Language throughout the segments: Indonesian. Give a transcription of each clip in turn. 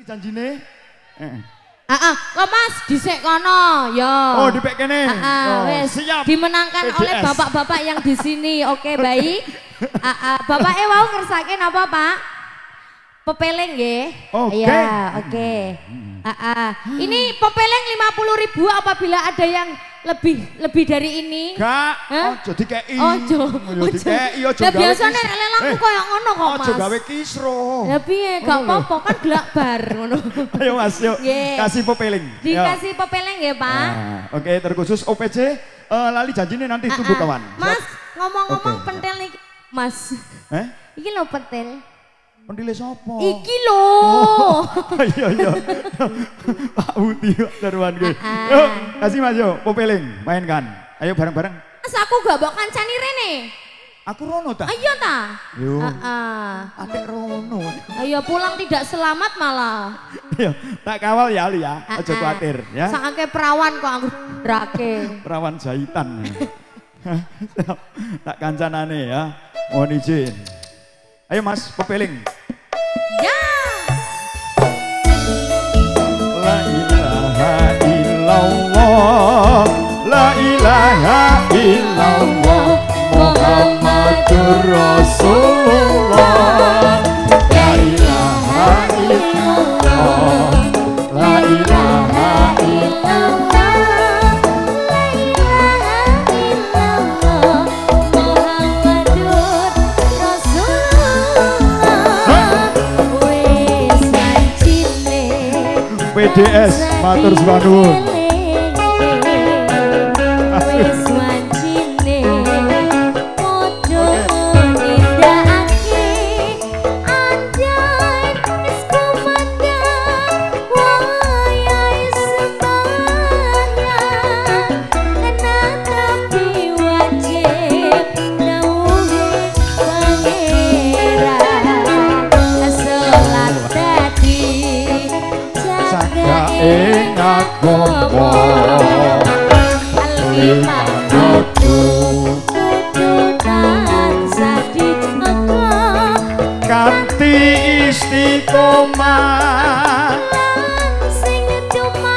janjine? Kok Mas dhisik kono ya. Oh, dipek kene. Wis siap. dimenangkan PDS. oleh bapak-bapak yang di sini. Oke, baik. Bapaknya mau ngersakin apa, Pak? Pepeleng nggih. Oke. Ya, oke. Ini pepeleng 50.000 apabila ada yang lebih dari ini. Gak, ojo dikei. Ojo. Dikei, ojo Lah gawe. biasane lelangku koyo ngono kok, Mas. Ojo gawe kisro. Ya piye, gak apa-apa kan gelak bar ngono. Ayo Mas, yuk. Nggih. Kasih pepeling. Dikasih pepeleng ya, Pak. Oke, terkhusus OPC lali janjine nanti tunggu kawan. Mas, ngomong-ngomong Oke. pentel nih, Mas. Iki lho pentel. Pendile sopo? Iki lho. Iya. Pak Budi daruan gue. Yuk, kasih Mas yo, pepeling, mainkan. Ayo bareng-bareng. Mas aku gak mbok kancani rene. Aku Rono ta? Ayo ta. Yo. Adik Rono. Ayo pulang tidak selamat malah. Yo, tak kawal ya Ali ya. Aja khawatir ya. Sakake perawan kok aku drake. Perawan jahitan. Tak kancanane ya. Mohon izin. Ayo Mas, pepeling. Ya. La ilaha illallah. La ilaha illallah. Muhammadur Rasulullah. La ilaha illallah. La ilaha illallah. PDS matur suwun. Wis wancine padha nindakake anjay wis kumandang wayahe sembahyang tapi wajib dawuhe pangeran salat dadi Sagae ngagomo Al-Imam kanthi istiqomah sing cuma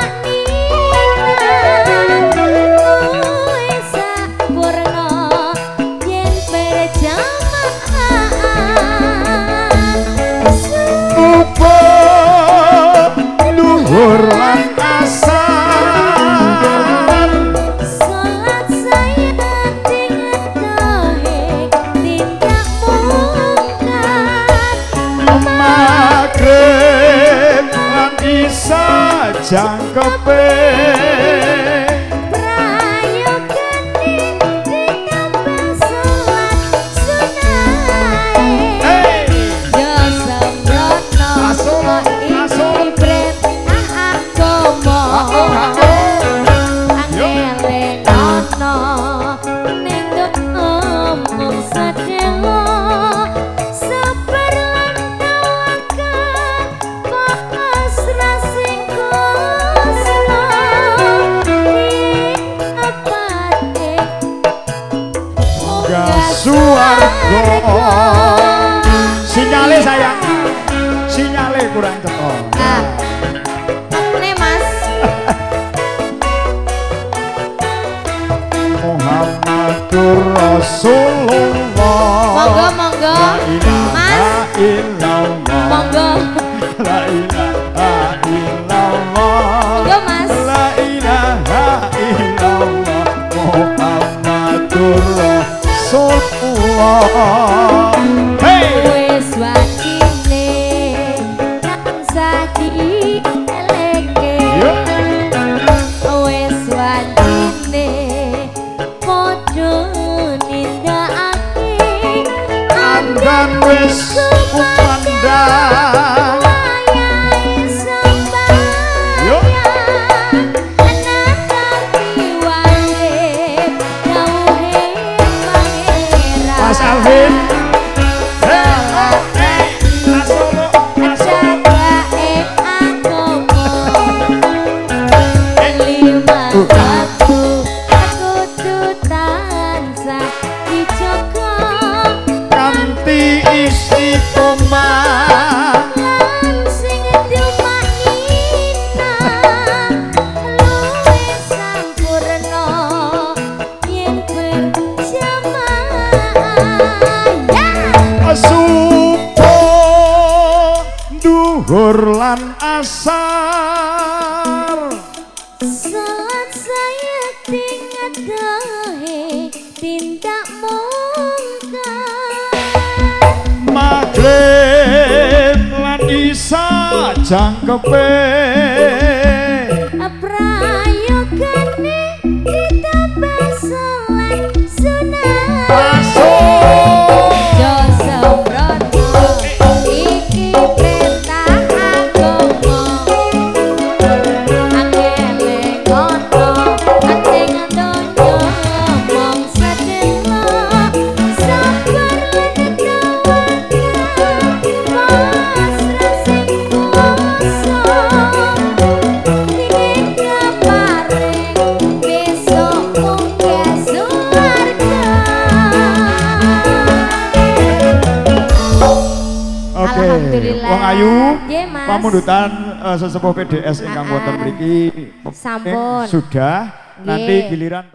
sampurna yen berjamaah ubah luhur lan asal salat saya tinggatohe tindak mungkar magrib lan isa jangkepe prayogane ditambah salat sunahe ya sembrono Masuk. ibret agama angele ono ning ngomong sadelo sabar lan tawakkal pasrah sing kusno apate munggah suwarga sinyale sayang sinyale kurang teko nih Mas Muhammadur Rasulullah monggo La ilaha Mas illallah monggo La ilaha illallah monggo Mas La ilaha illallah Muhammadur Rasulullah Hey! wis wajine tansah dieleke Yuk. wis wajine padha nindakake zuhur lan asar salat saya tingat gawe tindak mungkar maghrib lan isya jangkepe prayogane ditambah salat sunat jo sembrono iki perintah agama angele ngono ating donya mong sedelo sabar lan tawakal pasrah sing kuwasa Oke, Wong Ayu, nggih, Mas. pamundutan sesepuh PDS ingkang wonten mriki Sampun. sudah. Nanti Nggih. giliran